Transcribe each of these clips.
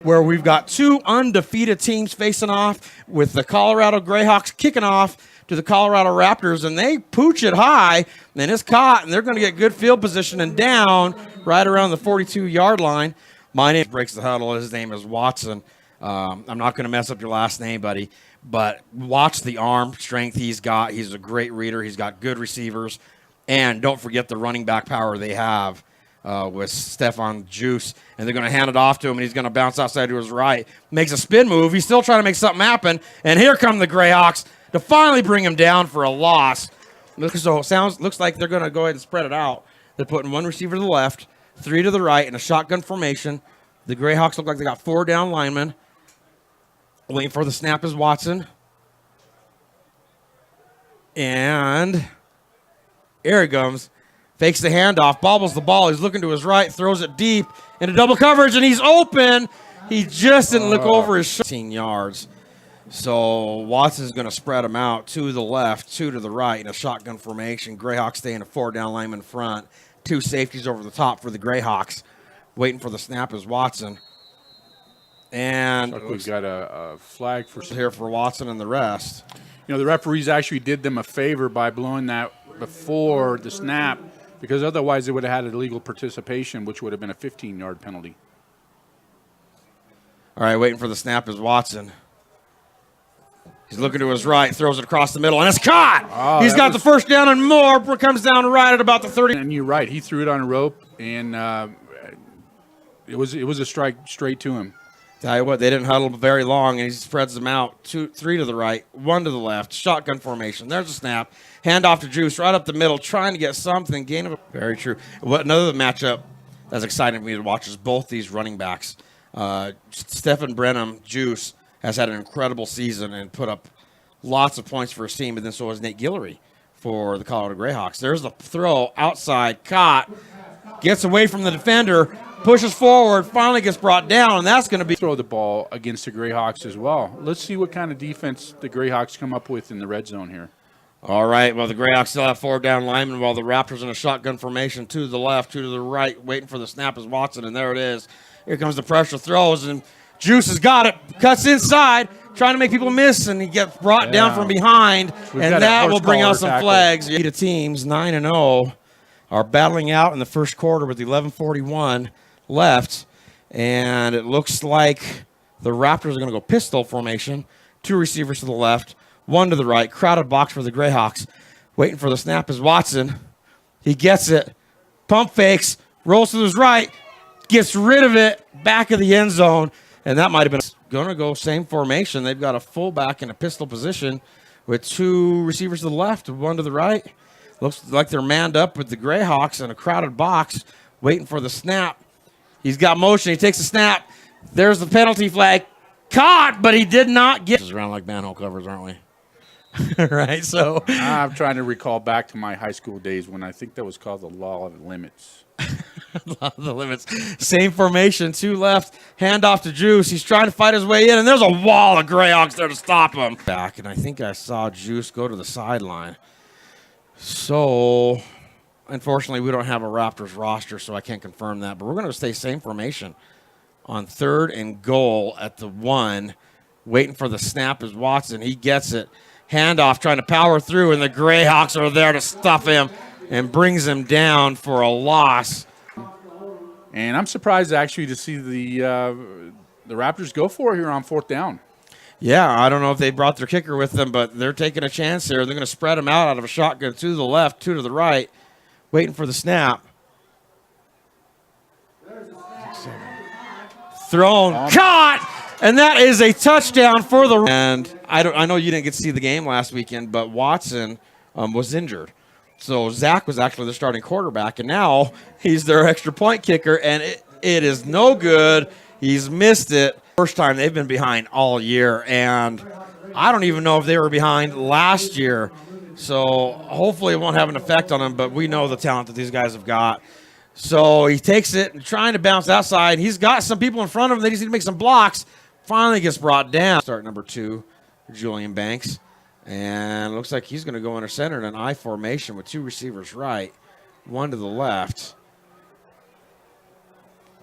where we've got two undefeated teams facing off, with the Colorado Greyhawks kicking off to the Colorado Raptors, and they pooch it high, and it's caught, and they're going to get good field position and down right around the 42-yard line. My name breaks the huddle. His name is Watson. I'm not going to mess up your last name, buddy, but watch the arm strength he's got. He's a great reader. He's got good receivers, and don't forget the running back power they have. With Stefan Juice, and they're going to hand it off to him, and he's going to bounce outside to his right. Makes a spin move. He's still trying to make something happen, and here come the Greyhawks to finally bring him down for a loss. So it looks like they're going to go ahead and spread it out. They're putting one receiver to the left, three to the right in a shotgun formation. The Greyhawks look like they got four down linemen. Waiting for the snap is Watson. And here he comes. Fakes the handoff, bobbles the ball. He's looking to his right, throws it deep into double coverage, and he's open. He just didn't look over his 15 yards. So Watson's going to spread them out, two to the left, two to the right in a shotgun formation. Greyhawks staying a four down lineman front. Two safeties over the top for the Greyhawks. Waiting for the snap is Watson. And we've got a flag for here for Watson and the rest. You know, the referees actually did them a favor by blowing that before the snap, because otherwise they would have had illegal participation, which would have been a 15-yard penalty. All right, waiting for the snap is Watson. He's looking to his right, throws it across the middle, and it's caught. Oh, he's got the first down and more. Comes down right at about the 30. And you're right, he threw it on a rope, and it was a strike straight to him. Tell you what, they didn't huddle very long, and he spreads them out. Three to the right, one to the left. Shotgun formation. There's a snap. Hand off to Juice right up the middle, trying to get something. Gain of very true. Another matchup that's exciting for me to watch is both these running backs. Stephen Brenham, Juice, has had an incredible season and put up lots of points for his team, but then so has Nate Guillory for the Colorado Greyhawks. There's the throw outside, caught, gets away from the defender, pushes forward, finally gets brought down, and that's going to be throw the ball against the Greyhawks as well. Let's see what kind of defense the Greyhawks come up with in the red zone here. All right, well, the Greyhawks still have four down linemen, while the Raptors in a shotgun formation, two to the left, two to the right, waiting for the snap is Watson, and there it is. Here comes the pressure throws, and Juice has got it, cuts inside, trying to make people miss, and he gets brought down from behind, and that will bring out some flags. The teams 9-0 are battling out in the first quarter with 11:41 left, and it looks like the Raptors are going to go pistol formation. Two receivers to the left, one to the right. Crowded box for the Greyhawks. Waiting for the snap is Watson. He gets it. Pump fakes. Rolls to his right. Gets rid of it. Back of the end zone. And that might have been going to go same formation. They've got a fullback in a pistol position with two receivers to the left, one to the right. Looks like they're manned up with the Greyhawks in a crowded box. Waiting for the snap. He's got motion. He takes a snap. There's the penalty flag. Caught, but he did not get. Around like manhole covers, aren't we? Right, so I'm trying to recall back to my high school days when I think that was called the law of limits. Law of the limits. Same formation, two left, hand off to Juice. He's trying to fight his way in, and there's a wall of Greyhawks there to stop him. Back, and I think I saw Juice go to the sideline. So, unfortunately, we don't have a Raptors roster, so I can't confirm that. But we're going to stay same formation on 3rd and goal at the 1. Waiting for the snap is Watson. He gets it. Handoff, trying to power through, and the Greyhawks are there to stuff him and brings him down for a loss. And I'm surprised actually to see the Raptors go for it here on 4th down. Yeah, I don't know if they brought their kicker with them, but they're taking a chance here. They're going to spread him out of a shotgun, two to the left, two to the right, waiting for the snap. Thrown, caught, and that is a touchdown for the. And I know you didn't get to see the game last weekend, but Watson was injured, so Zach was actually the starting quarterback, and now he's their extra point kicker, and it is no good. He's missed it. First time they've been behind all year, and I don't even know if they were behind last year. So hopefully it won't have an effect on them, but we know the talent that these guys have got. So he takes it and trying to bounce outside. He's got some people in front of him. They just need to make some blocks. Finally gets brought down. Start number 2, Julian Banks. And it looks like he's going to go under center in an I formation with two receivers right, one to the left.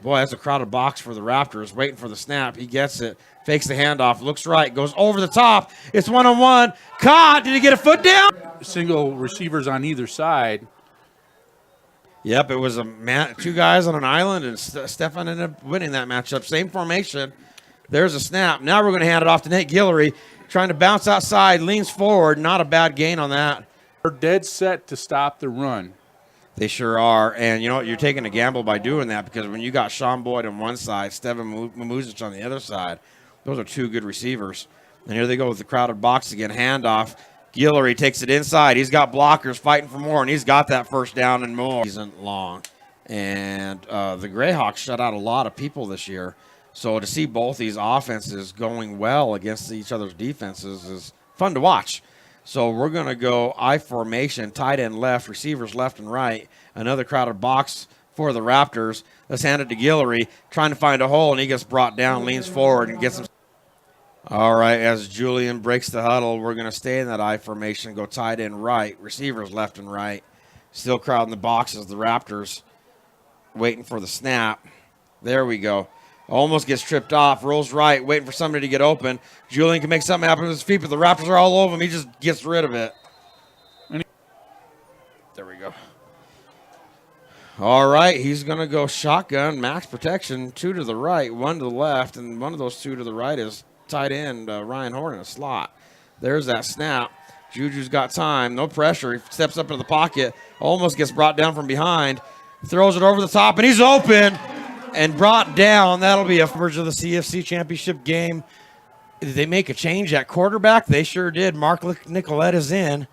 Boy, that's a crowded box for the Raptors, waiting for the snap. He gets it, fakes the handoff, looks right, goes over the top. It's one-on-one. Caught. Did he get a foot down? Single receivers on either side. Yep, it was two guys on an island, and Stefan ended up winning that matchup. Same formation. There's a snap. Now we're going to hand it off to Nate Guillory, trying to bounce outside, leans forward. Not a bad gain on that. They're dead set to stop the run. They sure are. And you know what? You're taking a gamble by doing that, because when you got Sean Boyd on one side, Stevan Mamuzic on the other side, those are two good receivers. And here they go with the crowded box again. Handoff. Guillory takes it inside. He's got blockers fighting for more, and he's got that first down and more. Isn't long. And the Greyhawks shut out a lot of people this year. So to see both these offenses going well against each other's defenses is fun to watch. So we're going to go I formation, tight end left, receivers left and right. Another crowded box for the Raptors. Let's hand it to Guillory, trying to find a hole, and he gets brought down, leans forward, and gets him. All right, as Julian breaks the huddle, we're going to stay in that I formation, go tight end right, receivers left and right. Still crowding the boxes, the Raptors waiting for the snap. There we go. Almost gets tripped off, rolls right, waiting for somebody to get open. Julian can make something happen with his feet, but the Raptors are all over him. He just gets rid of it. There we go. All right, he's going to go shotgun, max protection, two to the right, one to the left, and one of those two to the right is tight end Ryan Horn in a slot. There's that snap. Juju's got time, no pressure. He steps up into the pocket, almost gets brought down from behind, throws it over the top, and he's open and brought down. That'll be a coverage of the CFC championship game. Did they make a change at quarterback? They sure did. Mark Nicolette is in.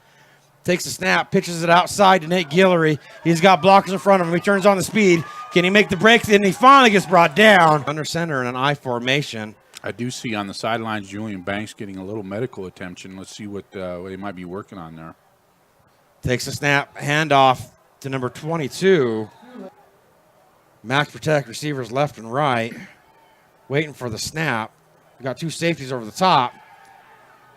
Takes the snap, pitches it outside to Nate Guillory. He's got blockers in front of him. He turns on the speed. Can he make the break? Then he finally gets brought down. Under center in an I formation. I do see on the sidelines Julian Banks getting a little medical attention. Let's see what they might be working on there. Takes a snap, handoff to number 22. Max protect, receivers left and right. Waiting for the snap. We got two safeties over the top.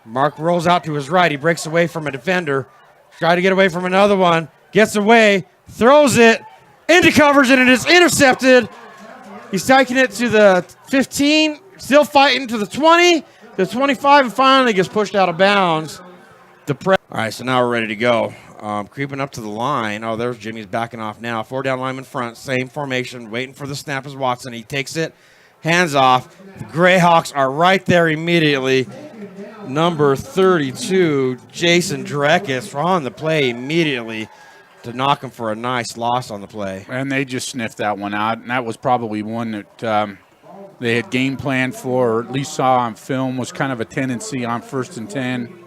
Mark rolls out to his right. He breaks away from a defender. Try to get away from another one. Gets away. Throws it into coverage, and it is intercepted. He's taking it to the 15. Still fighting to the 20, the 25, and finally gets pushed out of bounds. All right, so now we're ready to go. Creeping up to the line. Oh, there's Jimmy's backing off now. 4 down lineman front, same formation, waiting for the snap as Watson. He takes it, hands off. The Greyhawks are right there immediately. Number 32, Jason Dreckis, on the play immediately to knock him for a nice loss on the play. And they just sniffed that one out, and that was probably one that they had game planned for, or at least saw on film, was kind of a tendency on 1st and 10.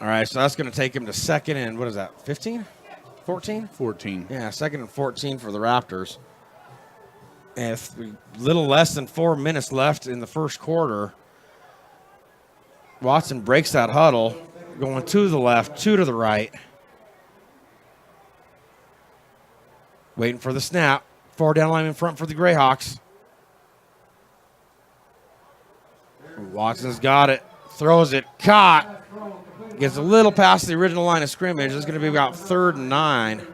All right, so that's going to take him to second and, what is that, 15? 14? 14. Yeah, second and 14 for the Raptors. And a little less than 4 minutes left in the first quarter. Watson breaks that huddle, going to the left, two to the right. Waiting for the snap. 4 down line in front for the Greyhawks. Watson's got it. Throws it. Caught. Gets a little past the original line of scrimmage. It's going to be about 3rd and 9.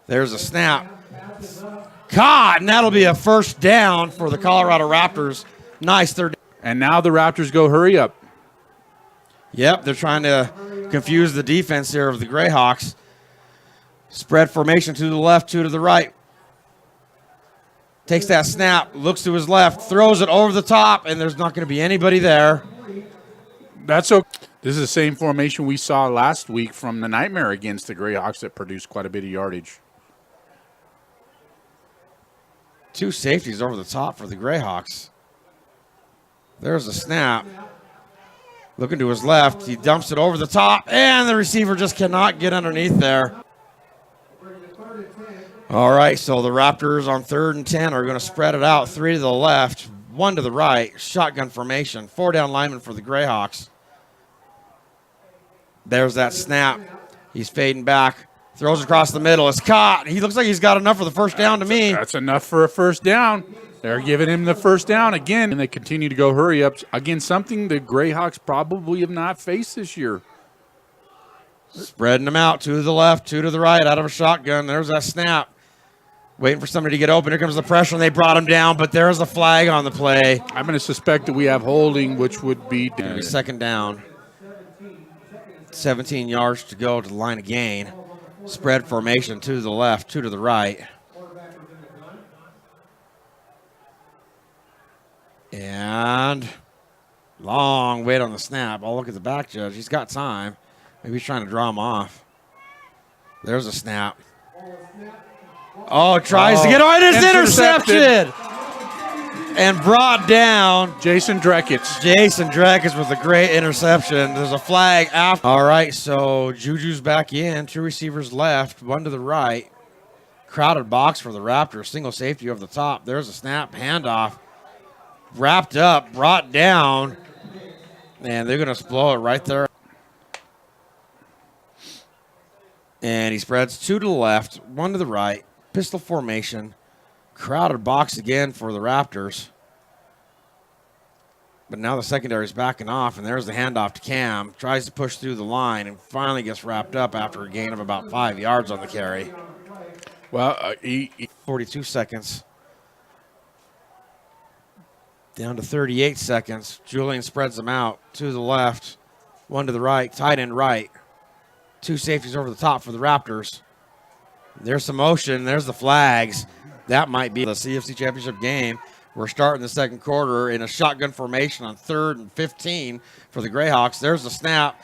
There's a snap. Caught, and that'll be a first down for the Colorado Raptors. Nice third. And now the Raptors go hurry up. Yep, they're trying to confuse the defense here of the Greyhawks. Spread formation to the left, two to the right. Takes that snap, looks to his left, throws it over the top, and there's not going to be anybody there. That's okay. This is the same formation we saw last week from the Nightmare against the Greyhawks that produced quite a bit of yardage. Two safeties over the top for the Greyhawks. There's a snap. Looking to his left. He dumps it over the top, and the receiver just cannot get underneath there. All right, so the Raptors on 3rd and 10 are going to spread it out. 3 to the left, 1 to the right. Shotgun formation. 4 down lineman for the Greyhawks. There's that snap. He's fading back. Throws across the middle. It's caught. He looks like he's got enough for the first down to me. That's enough for a first down. They're giving him the first down again, and they continue to go hurry-ups. Again, something the Greyhawks probably have not faced this year. Spreading them out, 2 to the left, 2 to the right, out of a shotgun. There's that snap. Waiting for somebody to get open. Here comes the pressure, and they brought him down, but there's a flag on the play. I'm going to suspect that we have holding, which would be second down. 17 yards to go to the line of gain. Spread formation, 2 to the left, 2 to the right. And long wait on the snap. I'll look at the back judge. He's got time. Maybe he's trying to draw him off. There's a snap. Oh, tries to get on. It is intercepted. And brought down. Jason Dreckitz. Jason Dreckitz with a great interception. There's a flag after. All right, so Juju's back in. 2 receivers left, 1 to the right. Crowded box for the Raptors. Single safety over the top. There's a snap, handoff. Wrapped up, brought down. And they're going to blow it right there. And he spreads 2 to the left, 1 to the right. Pistol formation. Crowded box again for the Raptors. But now the secondary's backing off, and there's the handoff to Cam. Tries to push through the line and finally gets wrapped up after a gain of about 5 yards on the carry. Well, 42 seconds. Down to 38 seconds. Julian spreads them out. 2 to the left, 1 to the right, tight end right. 2 safeties over the top for the Raptors. There's some motion. There's the flags. That might be the CFC Championship game. We're starting the second quarter in a shotgun formation on 3rd and 15 for the Greyhawks. There's the snap.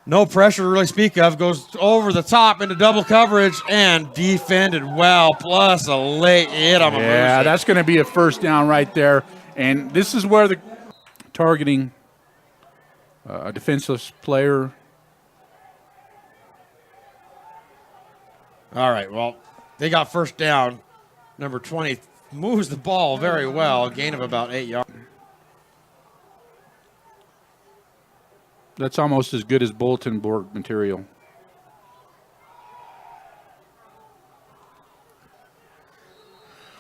No pressure to really speak of. Goes over the top into double coverage and defended well. Plus a late hit on Yeah, that's going to be a first down right there. And this is where the targeting a defenseless player. All right, well, they got first down. Number 20 moves the ball very well. A gain of about 8 yards. That's almost as good as bulletin board material.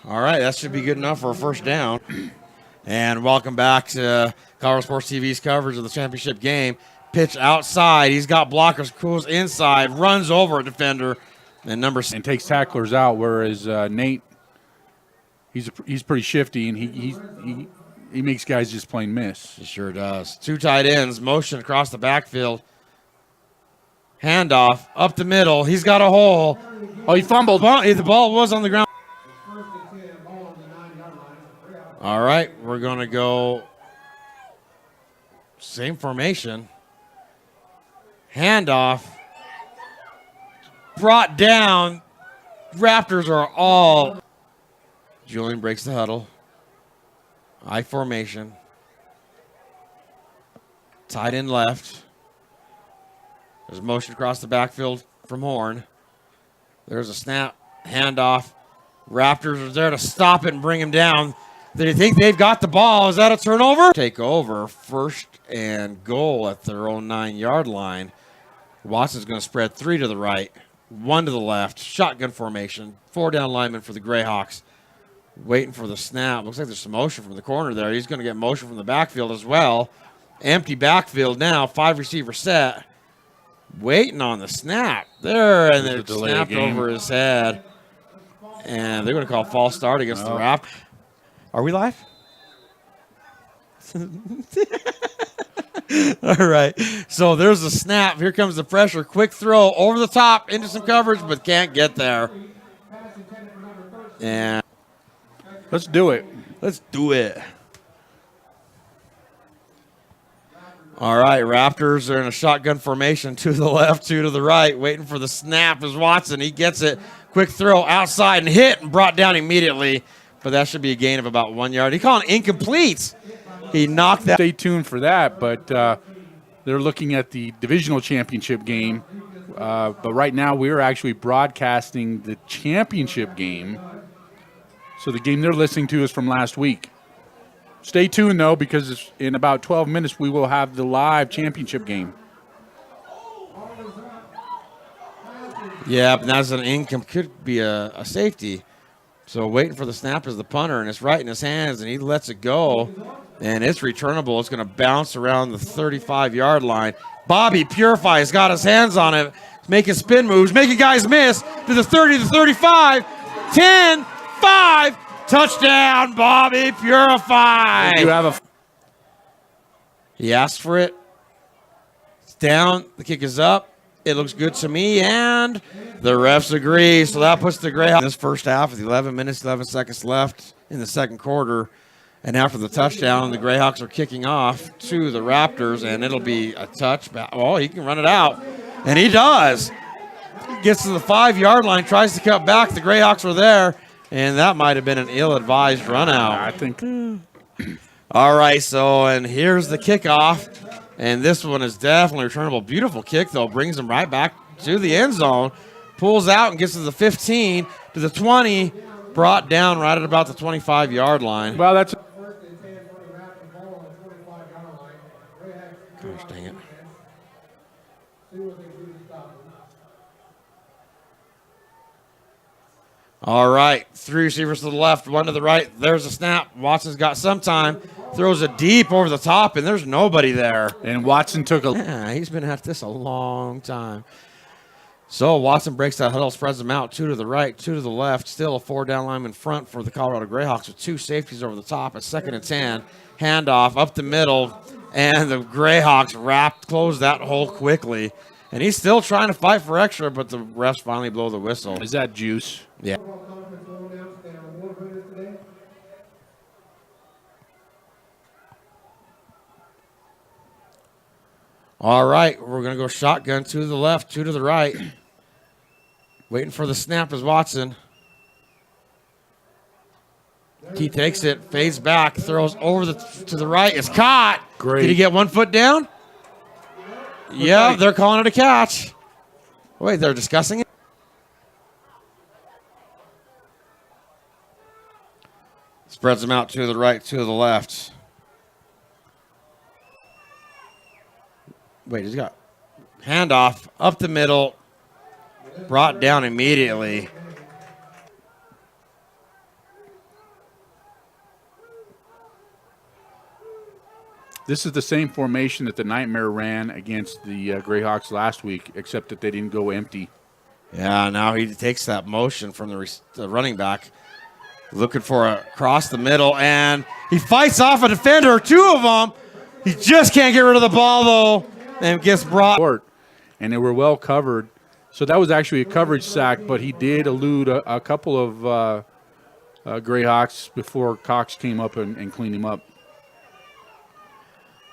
All right, that should be good enough for a first down. And welcome back to Colorado Sports TV's coverage of the championship game. Pitch outside. He's got blockers, cools inside, runs over a defender. And takes tacklers out, whereas Nate, he's pretty shifty, and he makes guys just plain miss. He sure does. 2 tight ends, motion across the backfield. Handoff, up the middle. He's got a hole. Oh, he fumbled. The ball was on the ground. All right, we're going to go same formation. Handoff. Brought down. Raptors are all. Julian breaks the huddle. I formation. Tight end left. There's motion across the backfield from Horn. There's a snap. Handoff. Raptors are there to stop it and bring him down. They think they've got the ball. Is that a turnover? Take over. 1st and goal at their own 9-yard line. Watson's going to spread 3 to the right, 1 to the left. Shotgun formation. 4 down linemen for the Greyhawks. Waiting for the snap. Looks like there's some motion from the corner there. He's going to get motion from the backfield as well. Empty backfield now. 5 receiver set. Waiting on the snap. There, and it snapped over his head. And they're going to call false start against the Raptors. Are we live? All right. So there's the snap. Here comes the pressure. Quick throw over the top into some coverage, but can't get there. And let's do it. Let's do it. All right. Raptors are in a shotgun formation. 2 to the left, 2 to the right. Waiting for the snap is Watson. He gets it. Quick throw outside and hit and brought down immediately. But that should be a gain of about 1 yard. He called it incomplete. He knocked that. Stay tuned for that, but they're looking at the divisional championship game. But right now we're actually broadcasting the championship game. So the game they're listening to is from last week. Stay tuned, though, because in about 12 minutes we will have the live championship game. Yeah, but that's an income. Could be a safety. So waiting for the snap is the punter, and it's right in his hands, and he lets it go, and it's returnable. It's going to bounce around the 35-yard line. Bobby Purify has got his hands on it, making spin moves, making guys miss to the 30, the 35, 10, 5, touchdown, Bobby Purify. You have a He asked for it. It's down. The kick is up. It looks good to me, and the refs agree. So that puts the Greyhawks in this first half with 11 minutes, 11 seconds left in the second quarter. And after the touchdown, the Greyhawks are kicking off to the Raptors, and it'll be a touchback. Oh, he can run it out, and he does. Gets to the 5-yard line, tries to cut back. The Greyhawks were there, and that might have been an ill-advised run out. I think. All right, so, and here's the kickoff. And this one is definitely returnable. Beautiful kick, though. Brings him right back to the end zone. Pulls out and gets to the 15, to the 20. Brought down right at about the 25-yard line. Well, that's. Gosh dang it. All right, 3 receivers to the left, 1 to the right. There's a snap. Watson's got some time. Throws it deep over the top, and there's nobody there. And Watson took a. Yeah, he's been at this a long time. So Watson breaks that huddle, spreads them out, 2 to the right, 2 to the left. Still a 4-down lineman front for the Colorado Greyhawks with 2 safeties over the top. A 2nd and 10. Handoff up the middle, and the Greyhawks closed that hole quickly. And he's still trying to fight for extra, but the refs finally blow the whistle. Is that juice? Yeah. All right, we're going to go shotgun, 2 to the left, 2 to the right. Waiting for the snap is Watson. He takes it, fades back, throws over to the right. It's caught. Great. Did he get 1 foot down? Yeah, they're calling it a catch. Wait, they're discussing it? Spreads them out, 2 to the right, 2 to the left. Wait, he's got handoff up the middle, brought down immediately. This is the same formation that the Nightmare ran against the Greyhawks last week, except that they didn't go empty. Yeah, now he takes that motion from the running back, looking for a cross the middle, and he fights off a defender, 2 of them. He just can't get rid of the ball, though, and gets brought. And they were well covered. So that was actually a coverage sack, but he did elude a couple of Greyhawks before Cox came up and cleaned him up.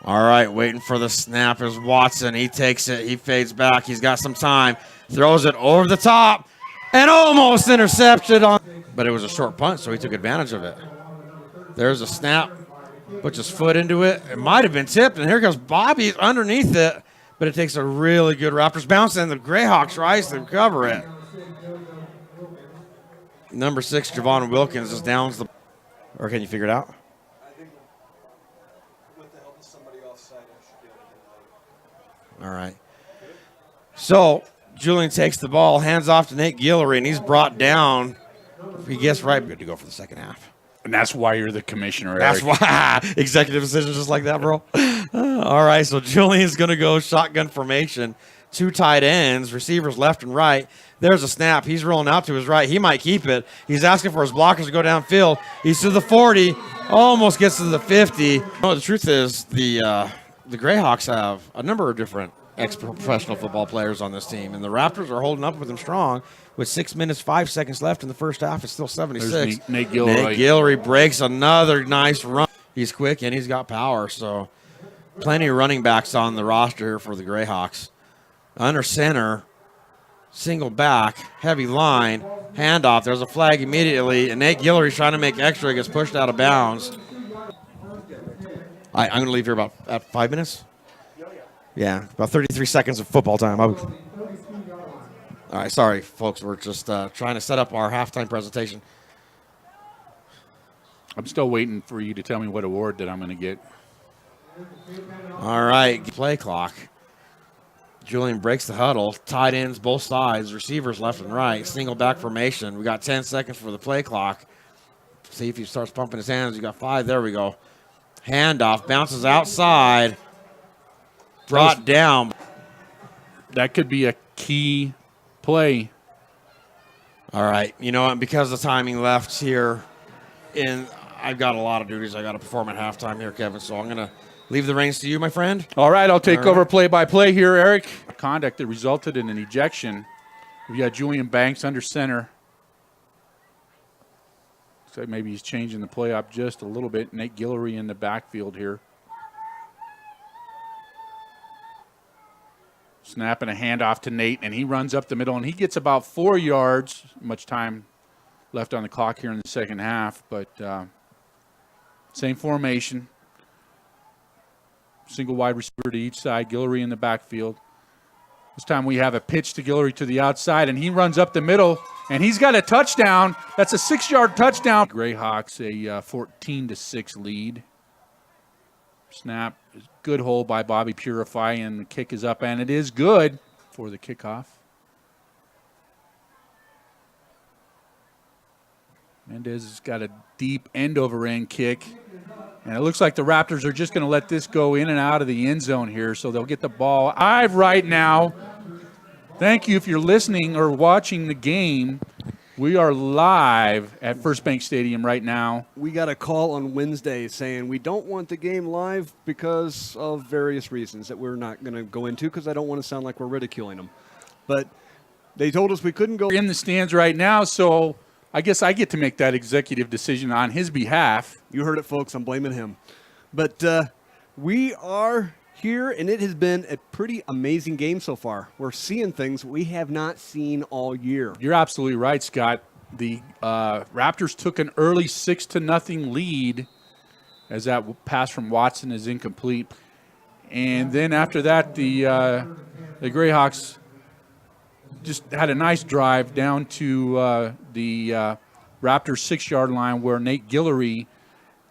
All right, waiting for the snap is Watson. He takes it. He fades back. He's got some time. Throws it over the top and almost intercepted on. But it was a short punt, so he took advantage of it. There's a snap. Puts his foot into it. It might have been tipped, and here comes Bobby underneath it. But it takes a really good Raptors bounce, and the Greyhawks rise to cover it. Number 6, Javon Wilkins, just downs the. Or can you figure it out? All right. So Julian takes the ball, hands off to Nate Guillory, and he's brought down. He gets right. Good to go for the second half. And that's why you're the commissioner, That's Eric. why. Executive decisions just like that, bro. All right, so Julian's going to go shotgun formation. 2 tight ends, receivers left and right. There's a snap. He's rolling out to his right. He might keep it. He's asking for his blockers to go downfield. He's to the 40, almost gets to the 50. No, the truth is the Greyhawks have a number of different ex-professional football players on this team, and the Raptors are holding up with them strong. With 6 minutes, 5 seconds left in the first half, it's still 76. There's Nate Guillory. Nate Guillory breaks another nice run. He's quick and he's got power, so plenty of running backs on the roster here for the Greyhawks. Under center, single back, heavy line, handoff. There's a flag immediately, and Nate Guillory's trying to make extra. He gets pushed out of bounds. I'm going to leave here about at 5 minutes. Yeah, about 33 seconds of football time. All right, sorry, folks. We're just trying to set up our halftime presentation. I'm still waiting for you to tell me what award that I'm going to get. All right, play clock. Julian breaks the huddle. Tight ends both sides, receivers left and right. Single back formation. We got 10 seconds for the play clock. See if he starts pumping his hands. You got 5. There we go. Handoff. Bounces outside. Brought down. That could be a key play. All right. You know what? Because of the timing left here, and I've got a lot of duties I got to perform at halftime here, Kevin, so I'm going to leave the reins to you, my friend. All right, I'll take over play-by-play here, Eric. Conduct that resulted in an ejection. We got Julian Banks under center. Looks like maybe he's changing the play up just a little bit. Nate Guillory in the backfield here. Snapping a handoff to Nate, and he runs up the middle, and he gets about 4 yards. Much time left on the clock here in the second half, but same formation. Single wide receiver to each side, Guillory in the backfield. This time we have a pitch to Guillory to the outside, and he runs up the middle, and he's got a touchdown. That's a 6-yard touchdown. Greyhawks a 14-6 lead. Snap, good hold by Bobby Purify, and the kick is up, and it is good for the kickoff. Mendez has got a deep end-over-end kick, and it looks like the Raptors are just going to let this go in and out of the end zone here, so they'll get the ball live right now. Thank you if you're listening or watching the game. We are live at First Bank Stadium right now. We got a call on Wednesday saying we don't want the game live because of various reasons that we're not going to go into because I don't want to sound like we're ridiculing them. But they told us we couldn't go. We're in the stands right now, so I guess I get to make that executive decision on his behalf. You heard it, folks. I'm blaming him. But we are here, and it has been a pretty amazing game so far. We're seeing things we have not seen all year. You're absolutely right, Scott. The Raptors took an early 6-0 lead as that pass from Watson is incomplete. And then after that, the Greyhawks just had a nice drive down to the Raptors 6-yard line where Nate Guillory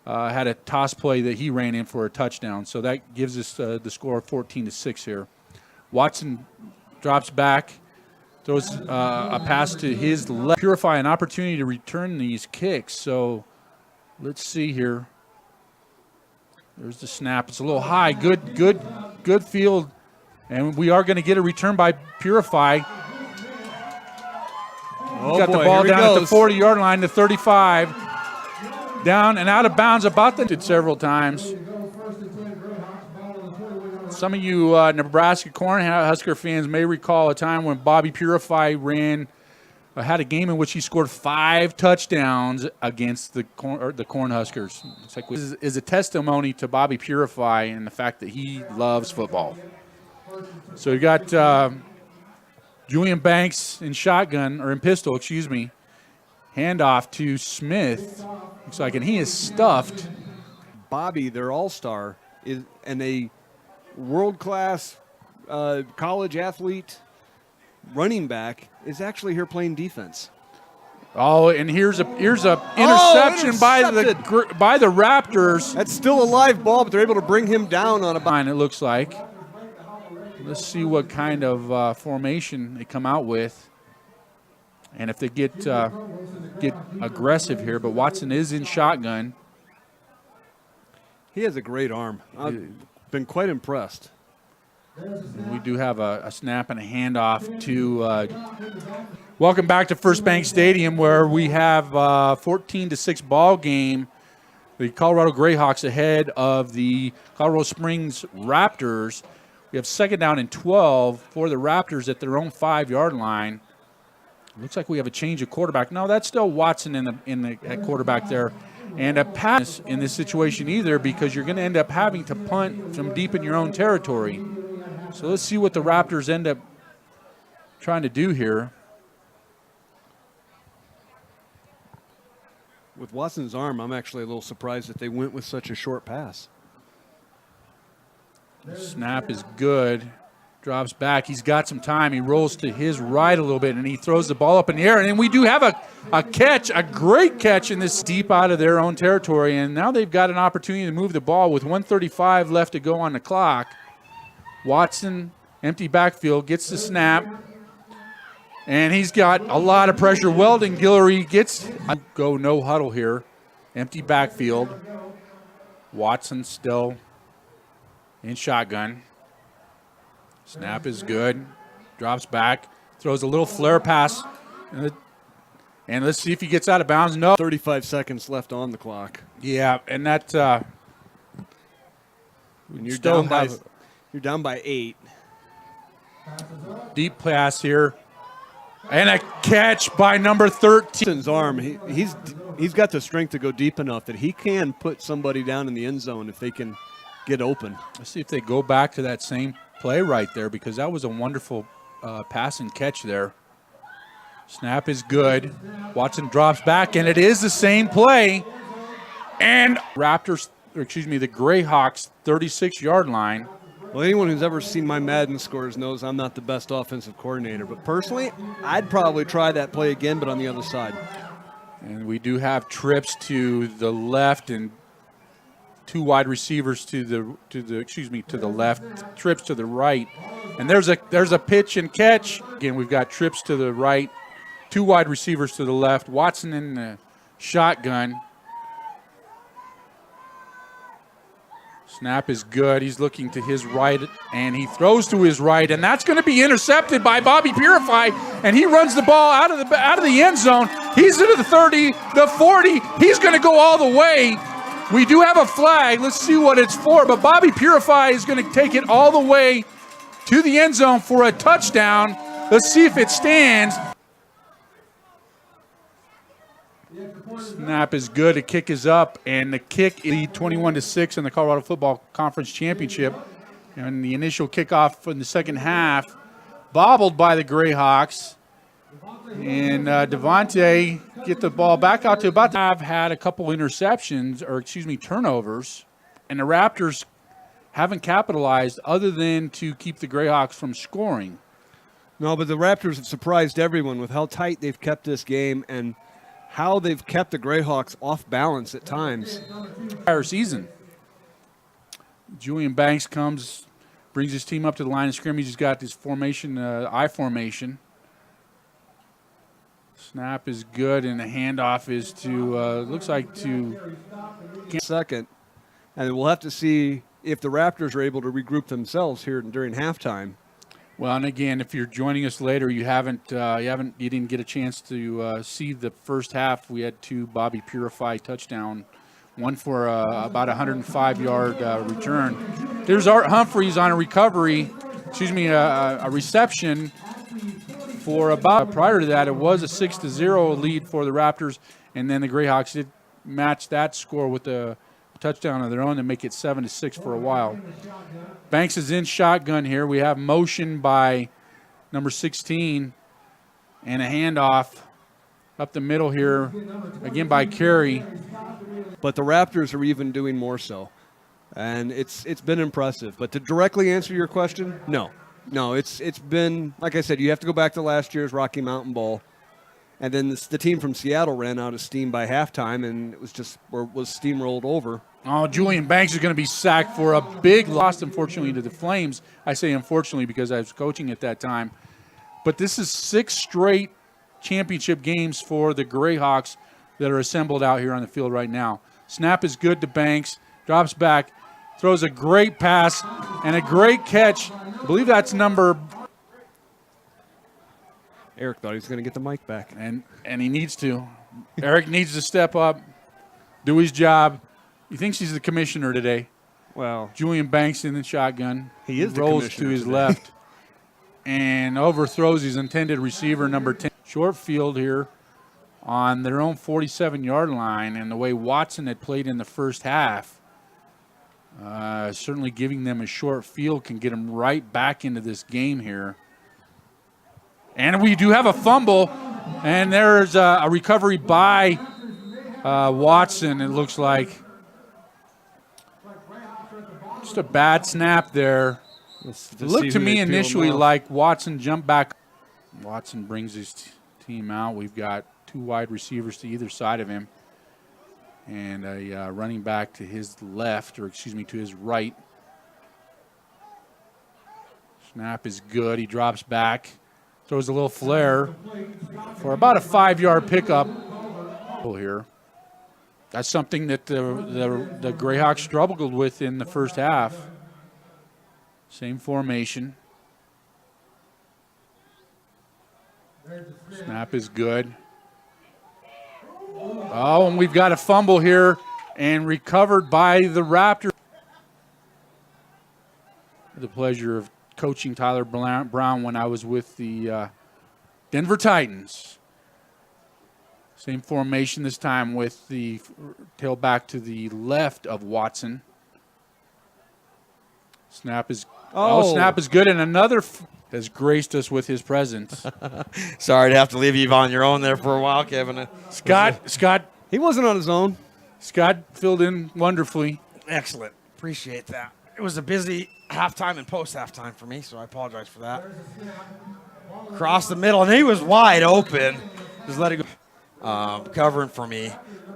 had a toss play that he ran in for a touchdown. So that gives us the score of 14-6 here. Watson drops back, throws a pass to his left. Purify an opportunity to return these kicks. So let's see here. There's the snap. It's a little high. Good field. And we are going to get a return by Purify. Oh, got boy, the ball here he down at the goes. 40-yard line to 35. Down and out of bounds about the several times. Some of you Nebraska Cornhusker fans may recall a time when Bobby Purify had a game in which he scored 5 touchdowns against the Cornhuskers. It's like, this is a testimony to Bobby Purify and the fact that he loves football. So you got Julian Banks in pistol, excuse me. Handoff to Smith. Looks like, and he is stuffed. Bobby, their all-star, and a world-class college athlete running back is actually here playing defense. Oh, and here's a interception by the Raptors. That's still a live ball, but they're able to bring him down on a line. It looks like. Let's see what kind of formation they come out with, and if they get aggressive here. But Watson is in shotgun. He has a great arm. I've been quite impressed. We do have a snap and a handoff to. Welcome back to First Bank Stadium, where we have a 14-6 ball game. The Colorado Greyhawks ahead of the Colorado Springs Raptors. We have second down and 12 for the Raptors at their own 5-yard line. Looks like we have a change of quarterback. No, that's still Watson at quarterback there. And a pass in this situation either, because you're going to end up having to punt from deep in your own territory. So let's see what the Raptors end up trying to do here. With Watson's arm, I'm actually a little surprised that they went with such a short pass. The snap is good. Drops back. He's got some time. He rolls to his right a little bit, and he throws the ball up in the air. And we do have a catch, a great catch in this deep out of their own territory. And now they've got an opportunity to move the ball with 1:35 left to go on the clock. Watson Empty backfield, gets the snap. And he's got a lot of pressure. Weldon Guillory gets go no huddle here. Empty backfield. Watson still in shotgun. Snap is good. Drops back. Throws a little flare pass. And let's see if he gets out of bounds. No. 35 seconds left on the clock. Yeah, and that And you're down by 8. Deep pass here. And a catch by number 13. His arm, he's got the strength to go deep enough that he can put somebody down in the end zone if they can get open. Let's see if they go back to that same play right there, because that was a wonderful pass and catch there. Snap is good. Watson drops back, and it is the same play. And the Greyhawks 36-yard line. Well, anyone who's ever seen my Madden scores knows I'm not the best offensive coordinator. But personally, I'd probably try that play again, but on the other side. And we do have trips to the left and 2 wide receivers to the left, trips to the right. And there's a pitch and catch. Again, we've got trips to the right, 2 wide receivers to the left. Watson in the shotgun. Snap is good. He's looking to his right, and he throws to his right, and that's going to be intercepted by Bobby Purify, and he runs the ball out of the end zone. He's into the 30, the 40. He's going to go all the way. We do have a flag. Let's see what it's for, but Bobby Purify is going to take it all the way to the end zone for a touchdown. Let's see if it stands. Snap is good. The kick is up, and the kick lead 21-6 in the Colorado Football Conference Championship. And the initial kickoff in the second half, bobbled by the Greyhawks. And Devontae get the ball back out to about to have had a couple interceptions, turnovers. And the Raptors haven't capitalized other than to keep the Greyhawks from scoring. No, but the Raptors have surprised everyone with how tight they've kept this game and how they've kept the Greyhawks off balance at times. Entire season. Julian Banks brings his team up to the line of scrimmage. He's got this formation, I formation. Snap is good, and the handoff is to second. And we'll have to see if the Raptors are able to regroup themselves here during halftime. Well, and again, if you're joining us later, you didn't get a chance to see the first half. We had 2 Bobby Purify touchdown, one for about 105-yard return. There's Art Humphreys on a a reception for about. Prior to that, it was a 6-0 lead for the Raptors, and then the Greyhawks did match that score with a touchdown of their own to make it 7-6 for a while. Banks is in shotgun here. We have motion by number 16 and a handoff up the middle here, again by Carey. But the Raptors are even doing more so. And it's been impressive. But to directly answer your question, no. No, it's been, like I said, you have to go back to last year's Rocky Mountain Bowl. And then the team from Seattle ran out of steam by halftime, and it was steamrolled over. Oh, Julian Banks is going to be sacked for a big loss, unfortunately, to the Flames. I say unfortunately because I was coaching at that time. But this is 6 straight championship games for the Greyhawks that are assembled out here on the field right now. Snap is good to Banks, drops back, throws a great pass and a great catch. I believe that's number. Eric thought he was going to get the mic back. And he needs to. Eric needs to step up, do his job. He thinks he's the commissioner today. Well, Julian Banks in the shotgun. He is the rolls commissioner to his today. left and overthrows his intended receiver, number 10. Short field here on their own 47-yard line, and the way Watson had played in the first half, certainly giving them a short field can get them right back into this game here. And we do have a fumble, and there's a recovery by Watson, it looks like. Just a bad snap there. It looked to me initially like Watson jumped back. Watson brings his team out. We've got 2 wide receivers to either side of him and a running back to his left, to his right. Snap is good. He drops back, throws a little flare for about a 5-yard pickup here. That's something that the Greyhawks struggled with in the first half. Same formation. Snap is good. Oh, and we've got a fumble here and recovered by the Raptors. The pleasure of coaching Tyler Brown when I was with the Denver Titans. Same formation this time with the tailback to the left of Watson. Snap is snap is good, and another has graced us with his presence. Sorry to have to leave you on your own there for a while, Kevin. Scott, He wasn't on his own. Scott filled in wonderfully. Excellent. Appreciate that. It was a busy halftime and post-halftime for me, so I apologize for that. Across the middle, and he was wide open. Just let it go. Covering for me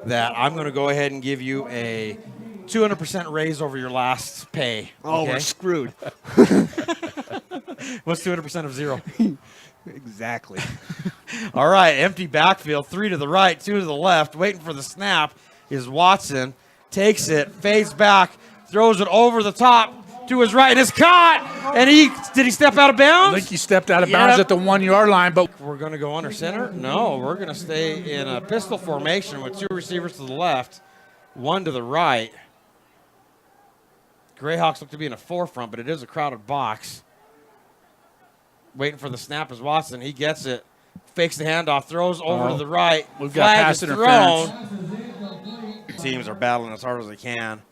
that I'm going to go ahead and give you a 200% raise over your last pay. Oh, okay? we're screwed. What's 200% of 0? Exactly. All right, empty backfield, 3 to the right, 2 to the left. Waiting for the snap is Watson. Takes it, fades back, throws it over the top to his right, and it's caught. And did he step out of bounds? I think he stepped out of bounds at the 1-yard line, but We're going to go under center? No, we're going to stay in a pistol formation with 2 receivers to the left, 1 to the right. Greyhawks look to be in a forefront, but it is a crowded box. Waiting for the snap is Watson. He gets it, fakes the handoff, throws over to the right. We've got pass interference. Teams are battling as hard as they can.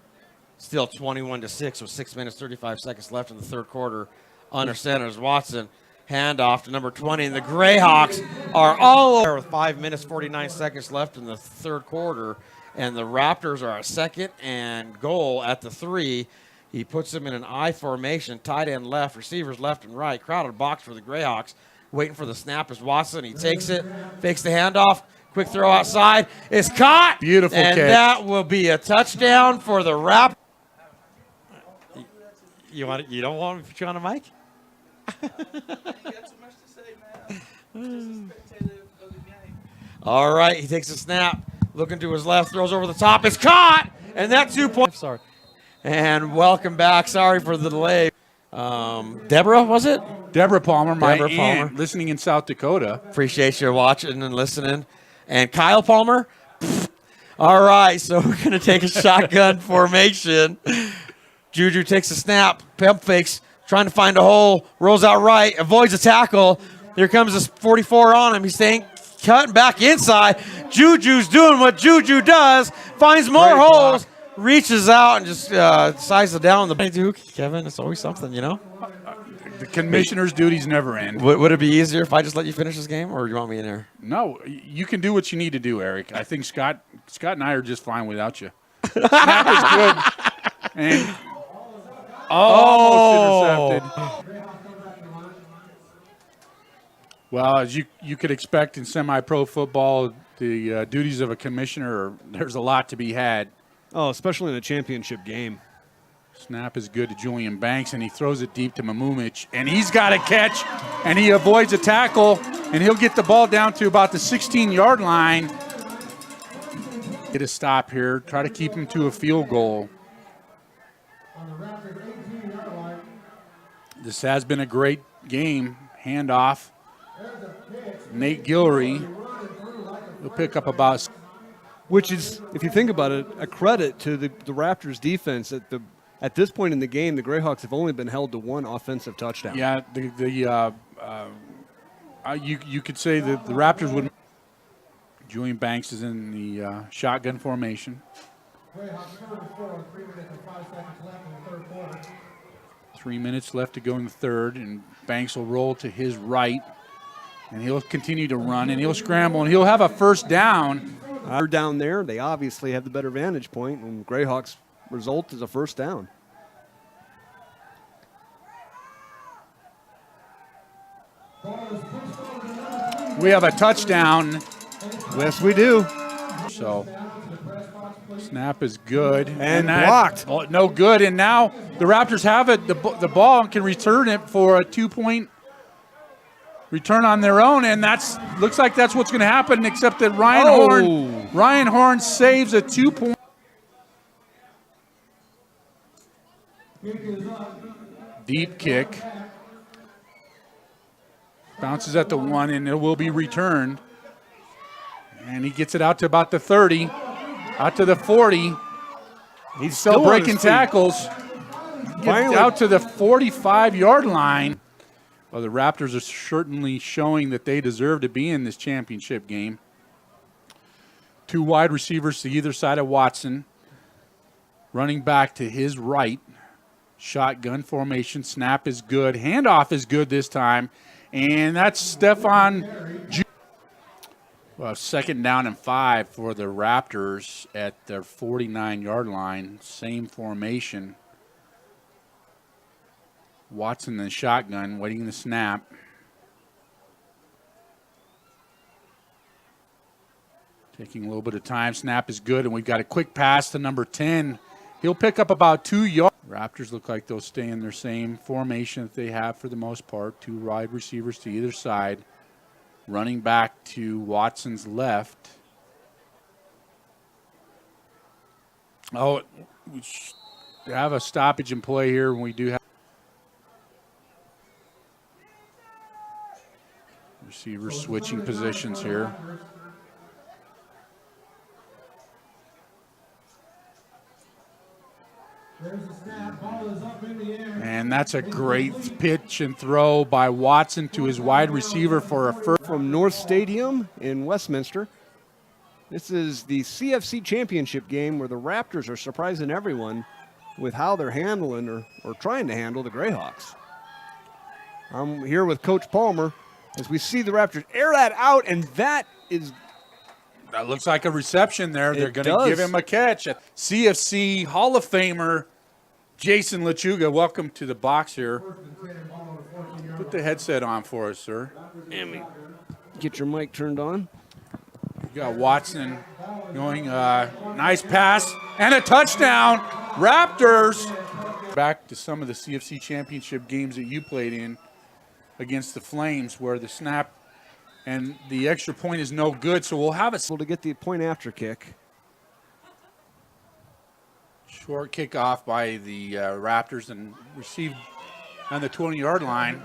Still 21-6 with 6 minutes, 35 seconds left in the third quarter. Under center is Watson. Handoff to number 20. And the Greyhawks are all over with 5 minutes, 49 seconds left in the third quarter. And the Raptors are at second and goal at the 3. He puts them in an I formation, tight end left, receivers left and right. Crowded box for the Greyhawks. Waiting for the snap is Watson. He takes it, fakes the handoff. Quick throw outside. It's caught. Beautiful and catch. That will be a touchdown for the Raptors. You don't want me to put you on a mic? All right, he takes a snap, looking to his left, throws over the top. It's caught, and that 2 points. Sorry. And welcome back. Sorry for the delay. Deborah, was it? Deborah Palmer, my Deborah Palmer. aunt, listening in South Dakota. Appreciate you watching and listening. And Kyle Palmer. All right, so we're going to take a shotgun formation. Juju takes a snap, pump fakes, trying to find a hole, rolls out right, avoids a tackle. Here comes this 44 on him. He's staying, cutting back inside. Juju's doing what Juju does, finds more holes, reaches out and just decides to down the Duke. Kevin, it's always something, you know? The commissioner's duties never end. Would it be easier if I just let you finish this game, or do you want me in there? No, you can do what you need to do, Eric. I think Scott and I are just fine without you. Snap is good. And almost intercepted. Well, as you could expect in semi-pro football, the duties of a commissioner, there's a lot to be had. Oh, especially in a championship game. Snap is good to Julian Banks, and he throws it deep to Mamumich, and he's got a catch, and he avoids a tackle, and he'll get the ball down to about the 16-yard line. Get a stop here, try to keep him to a field goal. This has been a great game. Handoff. Nate Guillory will pick up about. Which is, if you think about it, a credit to the Raptors defense. At this point in the game, the Greyhawks have only been held to 1 offensive touchdown. Yeah, you could say that the Raptors would. Julian Banks is in the shotgun formation. 3 minutes left to go in the third, and Banks will roll to his right, and he'll continue to run, and he'll scramble, and he'll have a first down. Down there, they obviously have the better vantage point, and Greyhawks' result is a first down. We have a touchdown. Yes, we do. So Snap is good. And blocked. Oh, no good. And now the Raptors have it, the ball, and can return it for a 2-point return on their own. And looks like that's what's going to happen, except that Ryan Horn saves a 2-point. Deep kick. Bounces at the 1, and it will be returned. And he gets it out to about the 30, out to the 40. He's Still breaking tackles. Gets out to the 45-yard line. Well, the Raptors are certainly showing that they deserve to be in this championship game. 2 wide receivers to either side of Watson. Running back to his right. Shotgun formation. Snap is good. Handoff is good this time. And that's Stefan. Well, 2nd down and 5 for the Raptors at their 49-yard line. Same formation. Watson in the shotgun, waiting the snap. Taking a little bit of time. Snap is good, and we've got a quick pass to number 10. He'll pick up about 2 yards. Raptors look like they'll stay in their same formation that they have for the most part. 2 wide receivers to either side. Running back to Watson's left. Oh, we have a stoppage in play here when we do have receivers switching positions here. And that's a great pitch and throw by Watson to his wide receiver for a first. From North Stadium in Westminster. This is the CFC Championship game where the Raptors are surprising everyone with how they're handling or trying to handle the Greyhawks. I'm here with Coach Palmer as we see the Raptors air that out, and that looks like a reception there. They're going to give him a catch. CFC Hall of Famer Jason Lechuga, welcome to the box here. Put the headset on for us, sir. Get your mic turned on. You got Watson going, nice pass and a touchdown. Raptors. Back to some of the CFC Championship games that you played in against the Flames, where the snap and the extra point is no good, so we'll have it. To get the point after kick. Short kickoff by the Raptors and received on the 20-yard line.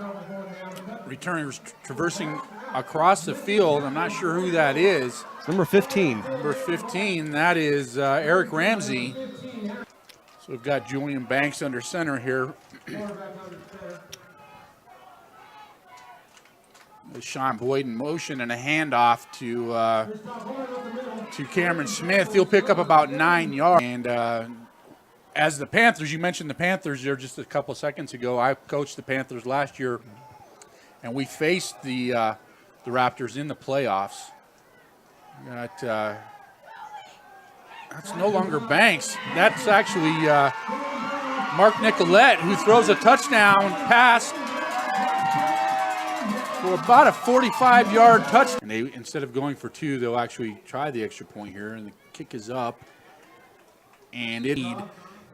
Returning, traversing across the field. I'm not sure who that is. It's number 15. Number 15, that is Eric Ramsey. So we've got Julian Banks under center here. Sean Boyd in motion and a handoff to Cameron Smith. He'll pick up about 9 yards. And as the Panthers, you mentioned the Panthers there just a couple seconds ago. I coached the Panthers last year, and we faced the Raptors in the playoffs. That's no longer Banks. That's actually Mark Nicolette, who throws a touchdown pass for about a 45-yard touchdown. And they, instead of going for 2, they'll actually try the extra point here, and the kick is up. And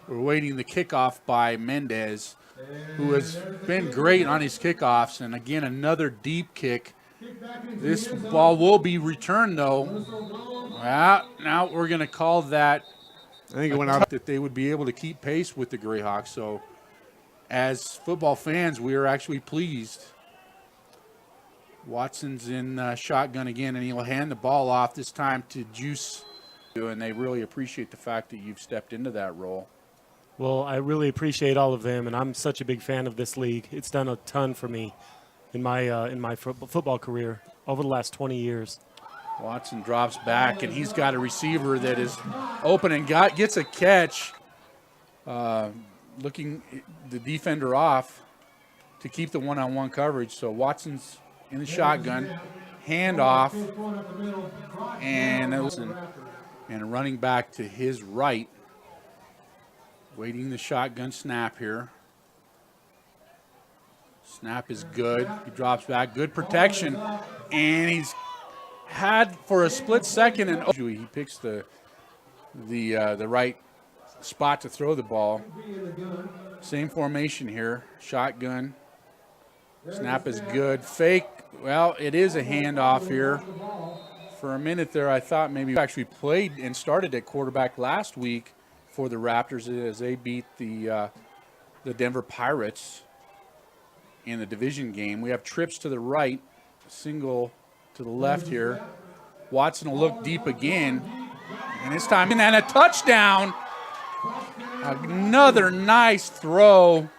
we're waiting the kickoff by Mendez, who has been great on his kickoffs. And again, another deep kick. This ball will be returned, though. Now we're going to call that. I think it went out. That they would be able to keep pace with the Greyhawks. So, as football fans, we are actually pleased. Watson's in shotgun again, and he'll hand the ball off this time to Juice. And they really appreciate the fact that you've stepped into that role. Well, I really appreciate all of them, and I'm such a big fan of this league. It's done a ton for me in my football career over the last 20 years. Watson drops back, and he's got a receiver that is open and gets a catch, looking the defender off to keep the one-on-one coverage. So Watson's in the shotgun, handoff, and running back to his right, waiting the shotgun snap here. Snap is good. He drops back. Good protection. And he's had for a split second, and he picks the the right spot to throw the ball. Same formation here. Shotgun. Snap is good. Fake. Well, it is a handoff here. For a minute there, I thought maybe we actually played and started at quarterback last week for the Raptors as they beat the Denver Pirates in the division game. We have trips to the right, single to the left here. Watson will look deep again, and this time and a touchdown. Another nice throw.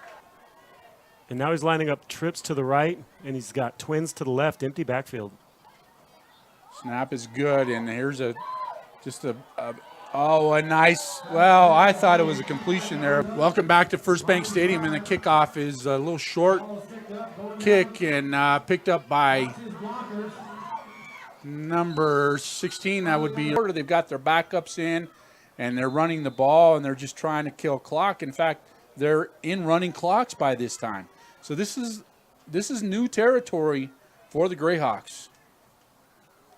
And now he's lining up trips to the right, and he's got twins to the left, empty backfield. Snap is good, and here's a nice, well, I thought it was a completion there. Welcome back to First Bank Stadium, and the kickoff is a little short kick and picked up by number 16. That would be, they've got their backups in, and they're running the ball, and they're just trying to kill clock. In fact, they're in running clocks by this time. So this is new territory for the Greyhawks.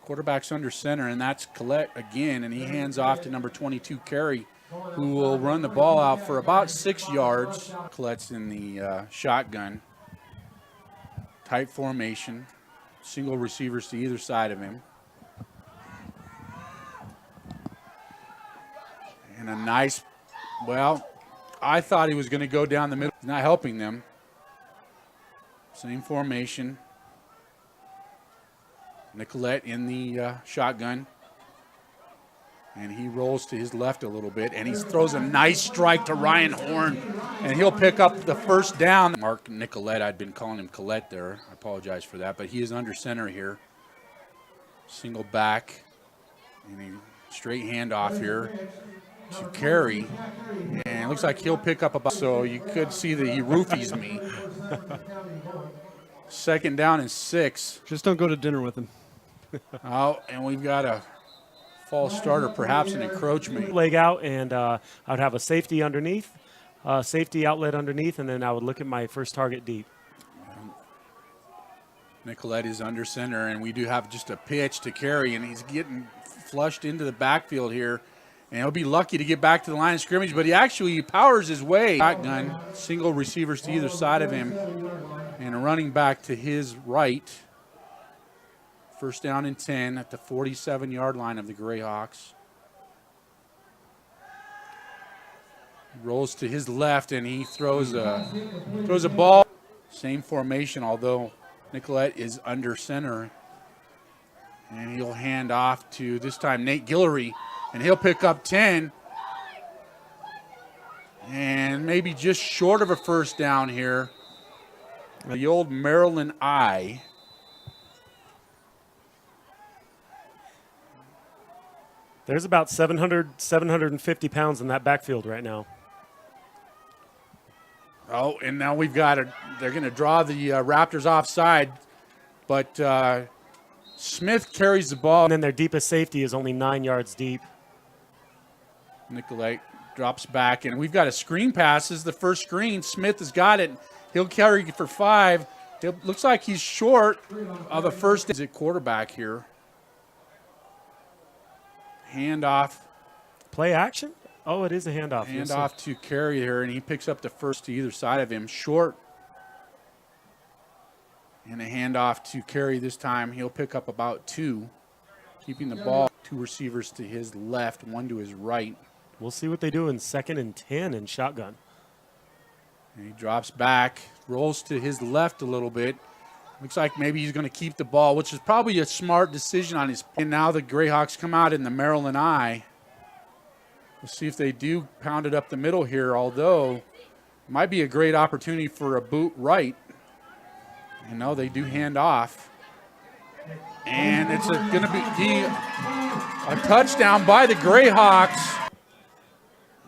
Quarterback's under center, and that's Collette again, and he hands off to number 22, Carey, who will run the ball out for about 6 yards. Collette's in the shotgun. Tight formation. Single receivers to either side of him. And a nice, well, I thought he was going to go down the middle. He's not helping them. Same formation. Nicolette in the shotgun. And he rolls to his left a little bit, and he throws a nice strike to Ryan Horn, and he'll pick up the first down. Mark Nicolette, I'd been calling him Collette there. I apologize for that, but he is under center here. Single back, and a straight handoff here to Carey, and it looks like he'll pick up about, so you could see that he roofies me. Second down and 6. Just don't go to dinner with him. Oh, and we've got a false starter, perhaps an encroachment. Leg out, and I would have a safety underneath, safety outlet underneath, and then I would look at my first target deep. Nicolette is under center, and we do have just a pitch to Carey, and he's getting flushed into the backfield here. And he'll be lucky to get back to the line of scrimmage, but he powers his way. Shotgun, single receivers to either side of him, and a running back to his right. First down and 10 at the 47-yard line of the Greyhawks. Rolls to his left, and he throws a ball. Same formation, although Nicolette is under center. And he'll hand off to, this time, Nate Guillory, and he'll pick up 10. And maybe just short of a first down here. The old Maryland eye. There's about 750 pounds in that backfield right now. Oh, and now they're going to draw the Raptors offside, but Smith carries the ball. And then their deepest safety is only 9 yards deep. Nicolette drops back, and we've got a screen pass. This is the first screen. Smith has got it. He'll carry for 5. It looks like he's short of a first. Is it quarterback here? Handoff. Play action? Oh, it is a handoff. Handoff to Carey here, and he picks up the first to either side of him. Short. And a handoff to Carey this time. He'll pick up about 2. Keeping the ball. 2 receivers to his left, 1 to his right. We'll see what they do in 2nd and 10 in shotgun. And he drops back, rolls to his left a little bit. Looks like maybe he's going to keep the ball, which is probably a smart decision on his. And now the Greyhawks come out in the Maryland eye. We'll see if they do pound it up the middle here, although it might be a great opportunity for a boot right. And no, they do hand off. And it's going to be a touchdown by the Greyhawks.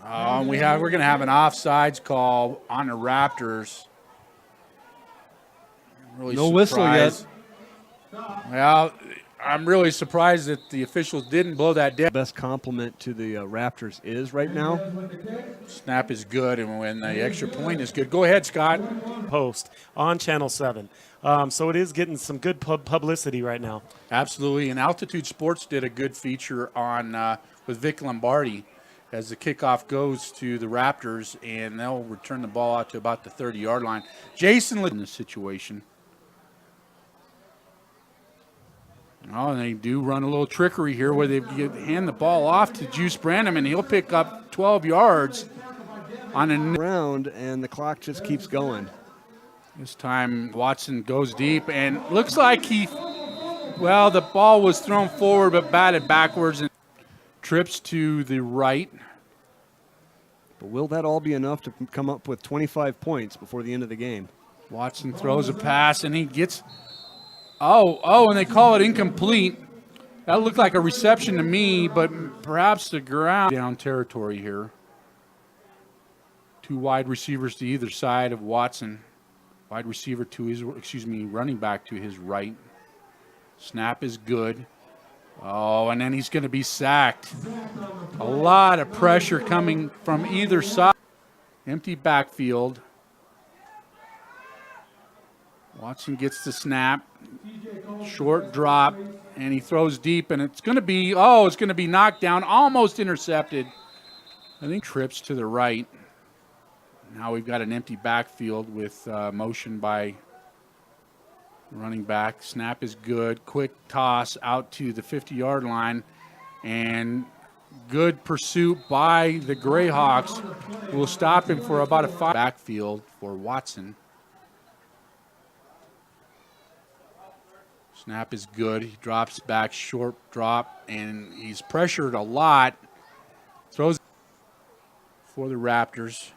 We're going to have an offsides call on the Raptors. Really no whistle yet. Well, I'm really surprised that the officials didn't blow that down. Best compliment to the Raptors is right now. Snap is good, and when the extra point is good. Go ahead, Scott. Post on Channel 7. So it is getting some good publicity right now. Absolutely, and Altitude Sports did a good feature on with Vic Lombardi. as the kickoff goes to the Raptors, and they'll return the ball out to about the 30-yard line. Jason in this situation. Oh, and they do run a little trickery here where they hand the ball off to Juice Branham, and he'll pick up 12 yards on a round, and the clock just keeps going. This time Watson goes deep, and looks like the ball was thrown forward but batted backwards and trips to the right. But will that all be enough to come up with 25 points before the end of the game? Watson throws a pass, and he gets and they call it incomplete. That looked like a reception to me, but perhaps the ground down territory here. Two wide receivers to either side of Watson. Wide receiver to his, running back to his right. Snap is good. Oh, and then he's going to be sacked. A lot of pressure coming from either side. Empty backfield. Watson gets the snap. Short drop, and he throws deep, and it's going to be knocked down, almost intercepted. I think trips to the right. Now we've got an empty backfield with motion by running back. Snap is good. Quick toss out to the 50-yard line, and good pursuit by the Greyhawks, who will stop him for about a 5. Backfield for Watson. Snap is good. He drops back, short drop, and he's pressured a lot. Throws for the Raptors.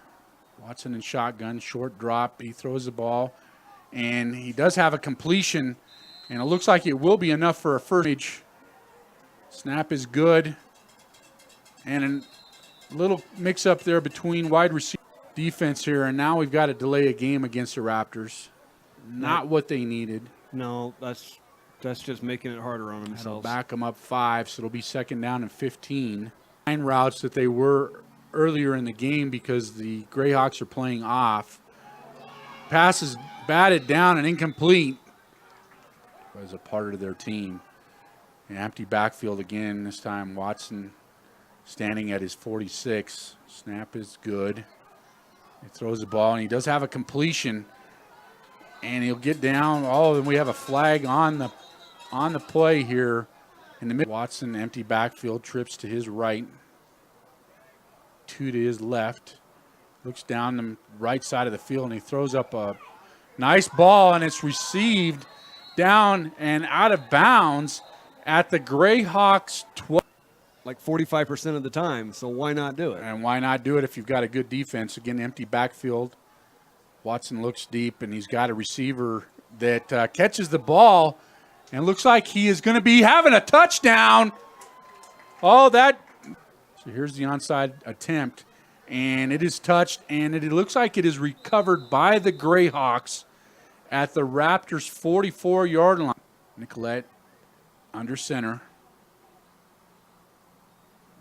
Watson in shotgun, short drop. He throws the ball, and he does have a completion, and it looks like it will be enough for a first. Snap is good, and a little mix-up there between wide receiver defense here, and now we've got to delay a game against the Raptors. Not what they needed. No, that's just making it harder on themselves. Back them up 5, so it'll be 2nd down and 15. 9 routes that they were earlier in the game because the Greyhawks are playing off. Pass is batted down and incomplete as a part of their team. An empty backfield again, this time Watson standing at his 46. Snap is good. He throws the ball, and he does have a completion, and he'll get down. And we have a flag on the play here in the middle. Watson, empty backfield, trips to his right. 2 to his left. Looks down the right side of the field, and he throws up a nice ball, and it's received down and out of bounds at the Greyhawks 12. Like 45% of the time, so why not do it? And why not do it if you've got a good defense? Again, empty backfield. Watson looks deep, and he's got a receiver that catches the ball, and looks like he is going to be having a touchdown. So here's the onside attempt, and it is touched, and it looks like it is recovered by the Greyhawks at the Raptors' 44-yard line. Nicolette under center,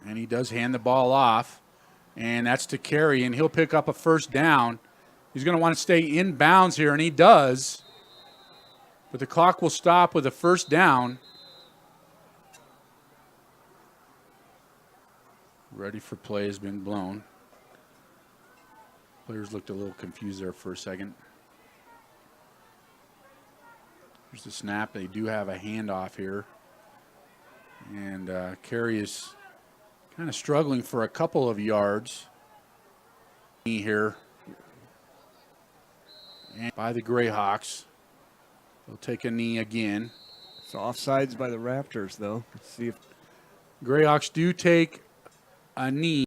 and he does hand the ball off, and that's to Carey, and he'll pick up a 1st down. He's going to want to stay in bounds here, and he does. But the clock will stop with a 1st down. Ready for play has been blown. Players looked a little confused there for a second. Here's the snap. They do have a handoff here. And Carey is kind of struggling for a couple of yards here. And by the Greyhawks. They'll take a knee again. It's offsides by the Raptors, though. Let's see if Greyhawks do take a knee.